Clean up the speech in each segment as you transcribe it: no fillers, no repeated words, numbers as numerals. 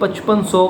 5500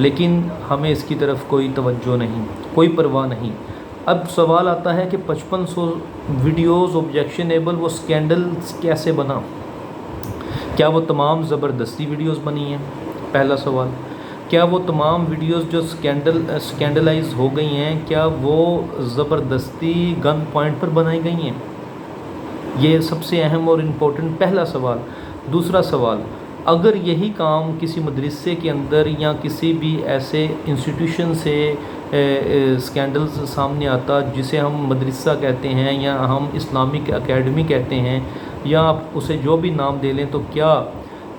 لیکن ہمیں اس کی طرف کوئی توجہ نہیں، کوئی پرواہ نہیں۔ اب سوال آتا ہے کہ 5500 ویڈیوز آبجیکشنیبل وہ سکینڈلز کیسے بنا؟ کیا وہ تمام زبردستی ویڈیوز بنی ہیں؟ پہلا سوال۔ کیا وہ تمام ویڈیوز جو سکینڈلائز ہو گئی ہیں، کیا وہ زبردستی گن پوائنٹ پر بنائی گئی ہیں؟ یہ سب سے اہم اور امپورٹنٹ پہلا سوال۔ دوسرا سوال، اگر یہی کام کسی مدرسے کے اندر یا کسی بھی ایسے انسٹیٹیوشن سے سکینڈلز سامنے آتا جسے ہم مدرسہ کہتے ہیں یا ہم اسلامک اکیڈمی کہتے ہیں یا آپ اسے جو بھی نام دے لیں، تو کیا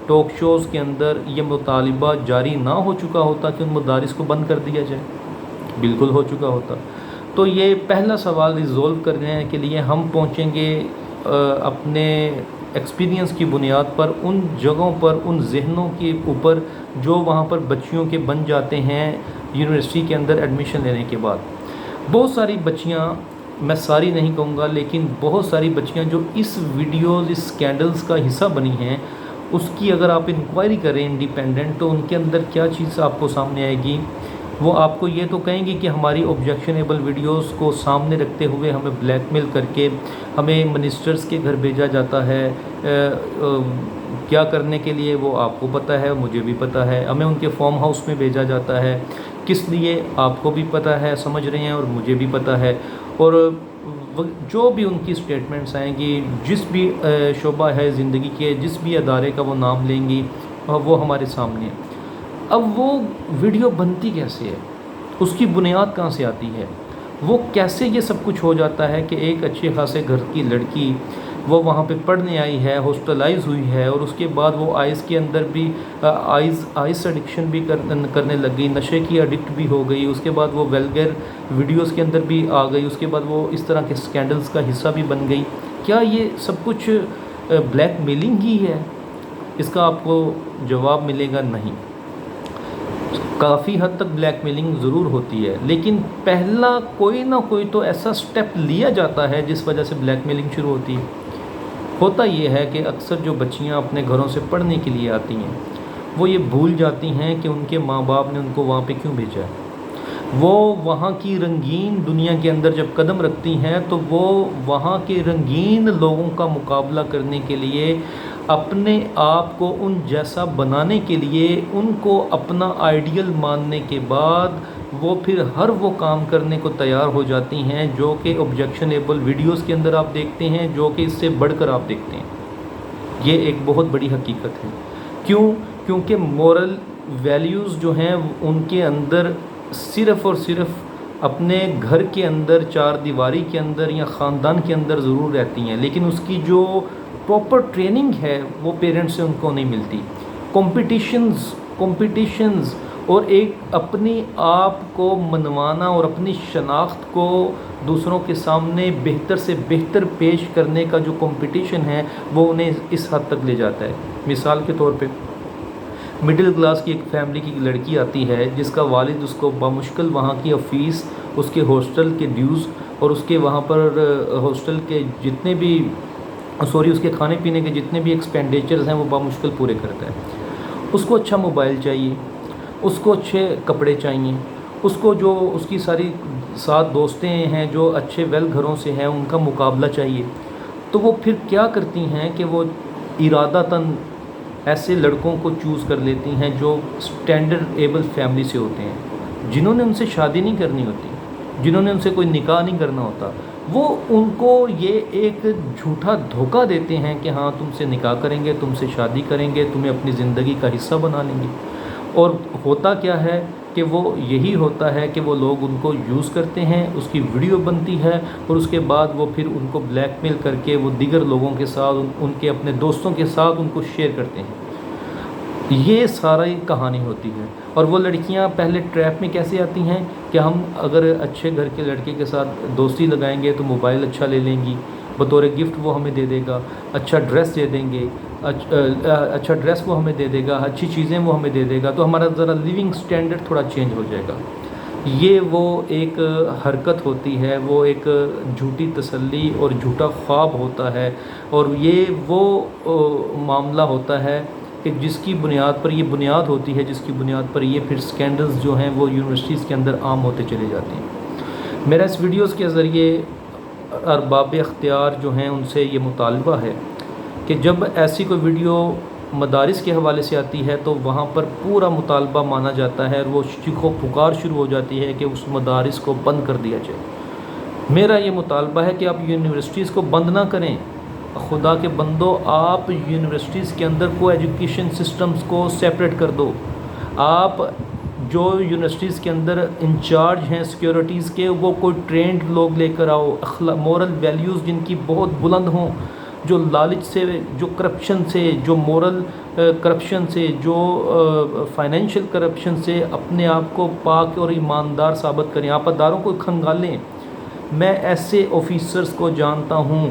ٹاک شوز کے اندر یہ مطالبہ جاری نہ ہو چکا ہوتا کہ ان مدارس کو بند کر دیا جائے؟ بالکل ہو چکا ہوتا۔ تو یہ پہلا سوال ریزولو کرنے کے لیے ہم پہنچیں گے اپنے ایکسپیرینس کی بنیاد پر ان جگہوں پر، ان ذہنوں کے اوپر جو وہاں پر بچیوں کے بن جاتے ہیں یونیورسٹی کے اندر ایڈمیشن لینے کے بعد۔ بہت ساری بچیاں، میں ساری نہیں کہوں گا لیکن بہت ساری بچیاں جو اس ویڈیوز، اس سکینڈلز کا حصہ بنی ہیں، اس کی اگر آپ انکوائری کریں انڈیپینڈنٹ، تو ان کے اندر کیا چیز آپ کو سامنے آئے گی؟ وہ آپ کو یہ تو کہیں گی کہ ہماری آبجیکشنیبل ویڈیوز کو سامنے رکھتے ہوئے ہمیں بلیک میل کر کے ہمیں منسٹرز کے گھر بھیجا جاتا ہے، کیا کرنے کے لیے وہ آپ کو پتہ ہے، مجھے بھی پتہ ہے، ہمیں ان کے فارم ہاؤس میں بھیجا جاتا ہے، کس لیے آپ کو بھی پتہ ہے، سمجھ رہے ہیں، اور مجھے بھی پتہ ہے۔ اور جو بھی ان کی سٹیٹمنٹس آئیں گی، جس بھی شعبہ ہے زندگی کے، جس بھی ادارے کا وہ نام لیں گی، وہ ہمارے سامنے ہے۔ اب وہ ویڈیو بنتی کیسے ہے؟ اس کی بنیاد کہاں سے آتی ہے؟ وہ کیسے یہ سب کچھ ہو جاتا ہے کہ ایک اچھے خاصے گھر کی لڑکی وہ وہاں پہ پڑھنے آئی ہے، ہاسٹلائز ہوئی ہے، اور اس کے بعد وہ آئز کے اندر بھی آئز ایڈکشن بھی کرنے لگ گئی، نشے کی ایڈکٹ بھی ہو گئی، اس کے بعد وہ ویلگر ویڈیوز کے اندر بھی آ گئی، اس کے بعد وہ اس طرح کے سکینڈلز کا حصہ بھی بن گئی۔ کیا یہ سب کچھ بلیک میلنگ ہی ہے؟ اس کا آپ کو جواب ملے گا نہیں۔ کافی حد تک بلیک میلنگ ضرور ہوتی ہے، لیکن پہلا کوئی نہ کوئی تو ایسا سٹیپ لیا جاتا ہے جس وجہ سے بلیک میلنگ شروع ہوتی ہے۔ ہوتا یہ ہے کہ اکثر جو بچیاں اپنے گھروں سے پڑھنے کے لیے آتی ہیں، وہ یہ بھول جاتی ہیں کہ ان کے ماں باپ نے ان کو وہاں پہ کیوں بھیجا ہے۔ وہ وہاں کی رنگین دنیا کے اندر جب قدم رکھتی ہیں تو وہ وہاں کے رنگین لوگوں کا مقابلہ کرنے کے لیے، اپنے آپ کو ان جیسا بنانے کے لیے، ان کو اپنا آئیڈیل ماننے کے بعد وہ پھر ہر وہ کام کرنے کو تیار ہو جاتی ہیں جو کہ آبجیکشنیبل ویڈیوز کے اندر آپ دیکھتے ہیں، جو کہ اس سے بڑھ کر آپ دیکھتے ہیں۔ یہ ایک بہت بڑی حقیقت ہے۔ کیونکہ مورل ویلیوز جو ہیں ان کے اندر صرف اور صرف اپنے گھر کے اندر، چار دیواری کے اندر یا خاندان کے اندر ضرور رہتی ہیں، لیکن اس کی جو پراپر ٹریننگ ہے وہ پیرنٹس سے ان کو نہیں ملتی۔ کمپٹیشنز اور ایک اپنی آپ کو منوانا اور اپنی شناخت کو دوسروں کے سامنے بہتر سے بہتر پیش کرنے کا جو کمپٹیشن ہے وہ انہیں اس حد تک لے جاتا ہے۔ مثال کے طور پہ مڈل کلاس کی ایک فیملی کی لڑکی آتی ہے جس کا والد اس کو بامشکل وہاں کی فیس، اس کے ہاسٹل کے ڈیوز اور اس کے وہاں پر ہاسٹل کے جتنے بھی اس کے کھانے پینے کے جتنے بھی ایکسپینڈیچرز ہیں وہ بامشکل پورے کرتا ہے۔ اس کو اچھا موبائل چاہیے، اس کو اچھے کپڑے چاہیے، اس کو جو اس کی ساری سات دوستیں ہیں جو اچھے ویل گھروں سے ہیں ان کا مقابلہ چاہیے۔ تو وہ پھر کیا کرتی ہیں کہ وہ ارادتاً ایسے لڑکوں کو چوز کر لیتی ہیں جو اسٹینڈرڈ ایبل فیملی سے ہوتے ہیں، جنہوں نے ان سے شادی نہیں کرنی ہوتی، جنہوں نے ان سے کوئی نکاح نہیں کرنا ہوتا۔ وہ ان کو یہ ایک جھوٹا دھوکہ دیتے ہیں کہ ہاں تم سے نکاح کریں گے، تم سے شادی کریں گے، تمہیں اپنی زندگی کا حصہ بنا لیں گے۔ اور ہوتا کیا ہے کہ وہ یہی ہوتا ہے کہ وہ لوگ ان کو یوز کرتے ہیں، اس کی ویڈیو بنتی ہے اور اس کے بعد وہ پھر ان کو بلیک میل کر کے وہ دیگر لوگوں کے ساتھ، ان کے اپنے دوستوں کے ساتھ ان کو شیئر کرتے ہیں۔ یہ ساری کہانی ہوتی ہے۔ اور وہ لڑکیاں پہلے ٹریپ میں کیسے آتی ہیں کہ ہم اگر اچھے گھر کے لڑکے کے ساتھ دوستی لگائیں گے تو موبائل اچھا لے لیں گی، بطور گفٹ وہ ہمیں دے دے گا، اچھا ڈریس دے دیں گے، اچھا ڈریس وہ ہمیں دے دے گا، اچھی چیزیں وہ ہمیں دے دے گا، تو ہمارا ذرا لیونگ سٹینڈرڈ تھوڑا چینج ہو جائے گا۔ یہ وہ ایک حرکت ہوتی ہے، وہ ایک جھوٹی تسلی اور جھوٹا خواب ہوتا ہے، اور یہ وہ معاملہ ہوتا ہے کہ جس کی بنیاد پر یہ بنیاد ہوتی ہے، جس کی بنیاد پر یہ پھر سکینڈلز جو ہیں وہ یونیورسٹیز کے اندر عام ہوتے چلے جاتے ہیں۔ میرا اس ویڈیوز کے ذریعے ارباب اختیار جو ہیں ان سے یہ مطالبہ ہے کہ جب ایسی کوئی ویڈیو مدارس کے حوالے سے آتی ہے تو وہاں پر پورا مطالبہ مانا جاتا ہے اور وہ چیخ و پکار شروع ہو جاتی ہے کہ اس مدارس کو بند کر دیا جائے۔ میرا یہ مطالبہ ہے کہ آپ یونیورسٹیز کو بند نہ کریں۔ خدا کے بندو، آپ یونیورسٹیز کے اندر کو ایجوکیشن سسٹمز کو سیپریٹ کر دو۔ آپ جو یونیورسٹیز کے اندر انچارج ہیں سیکیورٹیز کے، وہ کوئی ٹرینڈ لوگ لے کر آؤ، مورل ویلیوز جن کی بہت بلند ہوں، جو لالچ سے، جو کرپشن سے، جو مورل کرپشن سے، جو فائنینشیل کرپشن سے اپنے آپ کو پاک اور ایماندار ثابت کریں۔ آپ اداروں کو کھنگالیں۔ میں ایسے آفیسرز کو جانتا ہوں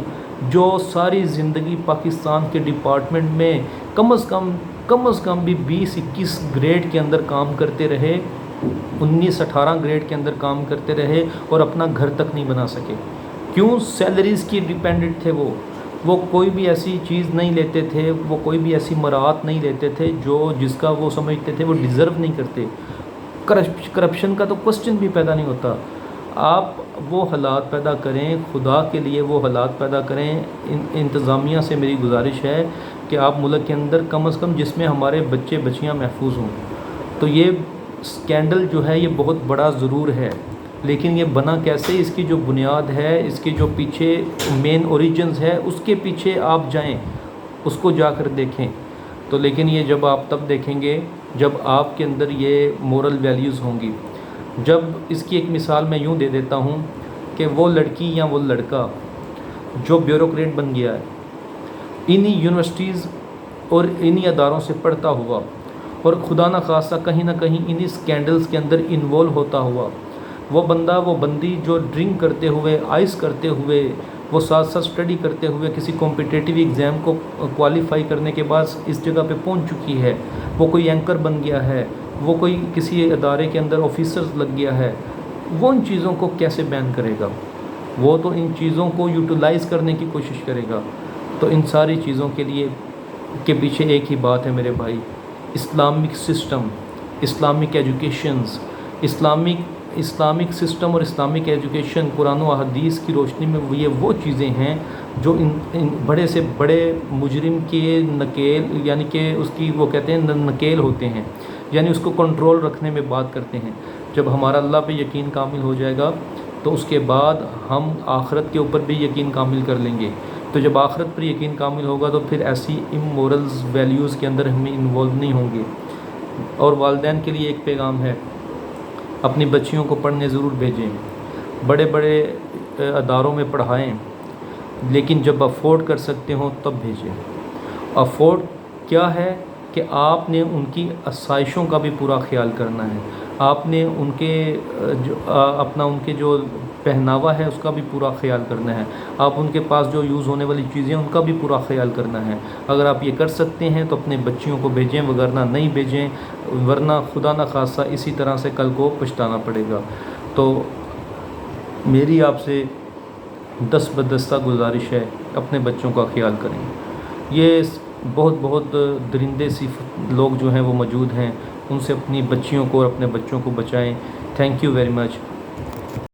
جو ساری زندگی پاکستان کے ڈپارٹمنٹ میں کم از کم بھی 20-21 گریڈ کے اندر کام کرتے رہے، 19-18 گریڈ کے اندر کام کرتے رہے اور اپنا گھر تک نہیں بنا سکے۔ کیوں؟ سیلریز کی ڈیپینڈنٹ تھے وہ کوئی بھی ایسی چیز نہیں لیتے تھے، وہ کوئی بھی ایسی مراعات نہیں لیتے تھے جس کا وہ سمجھتے تھے وہ ڈیزرو نہیں کرتے۔ کرپشن کا تو کوسچن بھی پیدا نہیں ہوتا۔ آپ وہ حالات پیدا کریں، خدا کے لیے وہ حالات پیدا کریں۔ انتظامیہ سے میری گزارش ہے کہ آپ ملک کے اندر کم از کم جس میں ہمارے بچے بچیاں محفوظ ہوں۔ تو یہ سکینڈل جو ہے یہ بہت بڑا ضرور ہے، لیکن یہ بنا کیسے؟ اس کی جو بنیاد ہے، اس کے جو پیچھے مین اوریجنز ہے، اس کے پیچھے آپ جائیں، اس کو جا کر دیکھیں۔ تو لیکن یہ جب آپ تب دیکھیں گے جب آپ کے اندر یہ مورل ویلیوز ہوں گی۔ جب اس کی ایک مثال میں یوں دے دیتا ہوں کہ وہ لڑکی یا وہ لڑکا جو بیوروکریٹ بن گیا ہے، انہی یونیورسٹیز اور انہی اداروں سے پڑھتا ہوا اور خدا نہ خواستہ کہیں نہ کہیں انہی سکینڈلز کے اندر انوالو ہوتا ہوا، وہ بندہ وہ بندی جو ڈرنک کرتے ہوئے، آئس کرتے ہوئے، وہ ساتھ ساتھ اسٹڈی کرتے ہوئے کسی کمپٹیٹیو ایگزام کو کوالیفائی کرنے کے بعد اس جگہ پہ پہنچ چکی ہے، وہ کوئی اینکر بن گیا ہے، وہ کوئی کسی ادارے کے اندر آفیسرز لگ گیا ہے، وہ ان چیزوں کو کیسے بین کرے گا؟ وہ تو ان چیزوں کو یوٹیلائز کرنے کی کوشش کرے گا۔ تو ان ساری چیزوں کے لیے کے پیچھے ایک ہی بات ہے میرے بھائی، Islamic system, Islamic educations, Islamic system اور اسلامک ایجوکیشن قرآن و حدیث کی روشنی میں یہ وہ چیزیں ہیں جو ان بڑے سے بڑے مجرم کے نکیل، یعنی کہ اس کی وہ کہتے ہیں نکیل ہوتے ہیں، یعنی اس کو کنٹرول رکھنے میں بات کرتے ہیں۔ جب ہمارا اللہ پہ یقین کامل ہو جائے گا تو اس کے بعد ہم آخرت کے اوپر بھی یقین کامل کر لیں گے۔ تو جب آخرت پر یقین کامل ہوگا تو پھر ایسی امورلز ویلیوز کے اندر ہمیں انوالو نہیں ہوں گے۔ اور والدین کے لیے ایک پیغام ہے، اپنی بچیوں کو پڑھنے ضرور بھیجیں، بڑے بڑے اداروں میں پڑھائیں، لیکن جب افورڈ کر سکتے ہوں تب بھیجیں۔ افورڈ کیا ہے کہ آپ نے ان کی آسائشوں کا بھی پورا خیال کرنا ہے، آپ نے ان کے ان کے جو پہناوا ہے اس کا بھی پورا خیال کرنا ہے، آپ ان کے پاس جو یوز ہونے والی چیزیں ان کا بھی پورا خیال کرنا ہے۔ اگر آپ یہ کر سکتے ہیں تو اپنے بچیوں کو بھیجیں، وگرنہ نہیں بھیجیں، ورنہ خدا نہ خواستہ اسی طرح سے کل کو پچھتانا پڑے گا۔ تو میری آپ سے دست بدستہ گزارش ہے، اپنے بچوں کا خیال کریں۔ یہ بہت درندے سی لوگ جو ہیں وہ موجود ہیں، ان سے اپنی بچیوں کو اور اپنے بچوں کو بچائیں۔ Thank you very much.